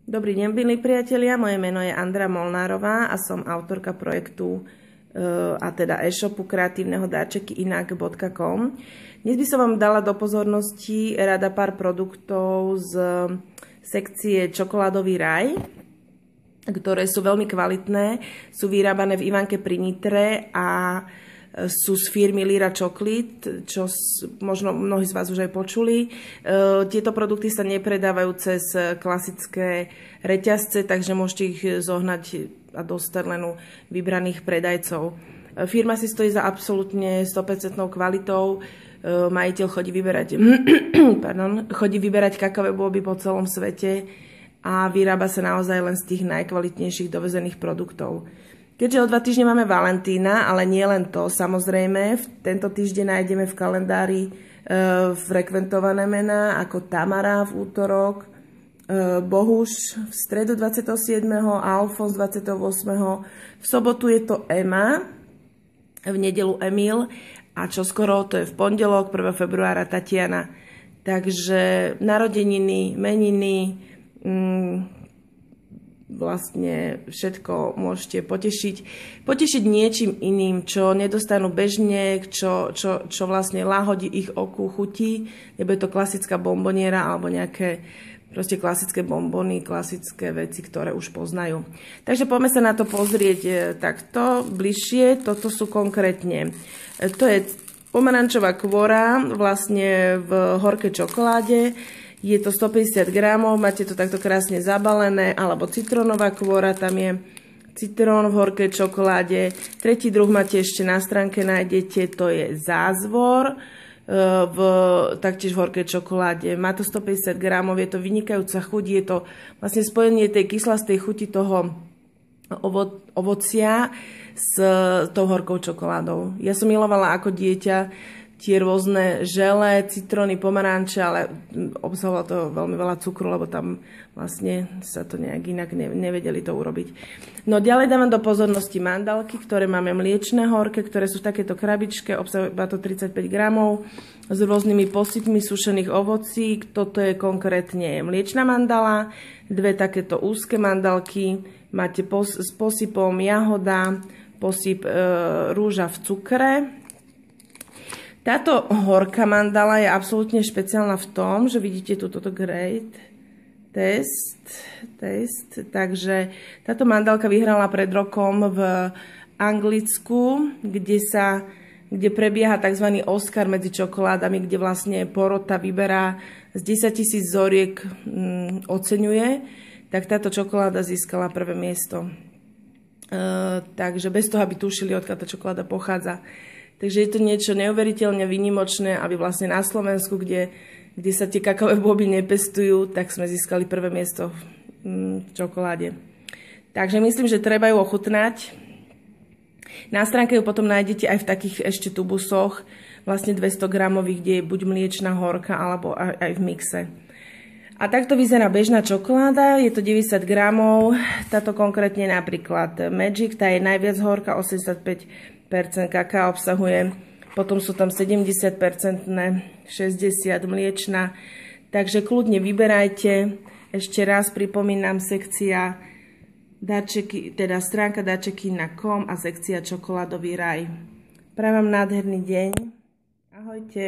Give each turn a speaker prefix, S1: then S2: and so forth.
S1: Dobrý deň, milí priatelia, moje meno je Andra Molnárová a som autorka projektu a teda e-shopu kreatívneho darčekyinak.com. Dnes by som vám dala do pozornosti rada pár produktov z sekcie Čokoládový raj, ktoré sú veľmi kvalitné, sú vyrábané v Ivanke pri Nitre a sú z firmy Lira Chocolate, čo možno mnohí z vás už aj počuli. Tieto produkty sa nepredávajú cez klasické reťazce, takže môžete ich zohnať a dostať len u vybraných predajcov. Firma si stojí za absolútne 100% kvalitou. Majiteľ chodí vyberať kakaové bôby po celom svete a vyrába sa naozaj len z tých najkvalitnejších dovezených produktov. Keďže o 2 týždne máme Valentína, ale nie len to, samozrejme, tento týždeň nájdeme v kalendári frekventované mená ako Tamara v útorok, Bohuš v stredu 27., Alfons 28., v sobotu je to Ema, v nedelu Emil a čoskoro to je v pondelok 1. februára Tatiana. Takže narodeniny, meniny, vlastne všetko môžete potešiť niečím iným, čo nedostanú bežne, čo vlastne láhodí ich oku, chutí. Nebude to klasická bomboniera alebo nejaké proste klasické bombony, klasické veci, ktoré už poznajú. Takže poďme sa na to pozrieť takto bližšie. Toto sú konkrétne. To je pomarančová kvora vlastne v horkej čokoláde. Je to 150 gramov, máte to takto krásne zabalené, alebo citrónová kvôra, tam je citrón v horkej čokoláde. Tretí druh máte ešte na stránke, nájdete, to je zázvor, taktiež v horkej čokoláde. Má to 150 gramov, je to vynikajúca chuť, je to vlastne spojenie tej kyslastej chuti toho ovocia s tou horkou čokoládou. Ja som milovala ako dieťa tie rôzne žele, citróny, pomaranče, ale obsahovalo to veľmi veľa cukru, lebo tam vlastne sa to nejak inak nevedeli to urobiť. No ďalej dávam do pozornosti mandalky, ktoré máme mliečne horké, ktoré sú v takéto krabičke, obsahuje to 35 gramov s rôznymi posypmi sušených ovocí. Toto je konkrétne mliečna mandala, 2 takéto úzke mandalky, máte s posypom jahoda, posyp rúža v cukre. Táto horká mandala je absolútne špeciálna v tom, že vidíte tu toto great taste, takže táto mandalka vyhrala pred rokom v Anglicku, kde prebieha tzv. Oscar medzi čokoládami, kde vlastne porota vyberá z 10 000 vzoriek, oceňuje, tak táto čokoláda získala prvé miesto. Takže bez toho, aby tušili, odkiaľ tá čokoláda pochádza. Takže je to niečo neuveriteľne výnimočné, aby vlastne na Slovensku, kde sa tie kakaové bôby nepestujú, tak sme získali prvé miesto v čokoláde. Takže myslím, že treba ju ochutnať. Na stránke ju potom nájdete aj v takých ešte tubusoch, vlastne 200 gramových, kde je buď mliečna horka, alebo aj v mixe. A takto vyzerá bežná čokoláda, je to 90 gramov, táto konkrétne napríklad Magic, tá je najviac horká, 85% kaká obsahuje, potom sú tam 70%, 60 mliečna, takže kľudne vyberajte. Ešte raz pripomínam, sekcia darčeky, teda stránka darčekyinak.com a sekcia Čokoládový raj. Prajem vám nádherný deň. Ahojte.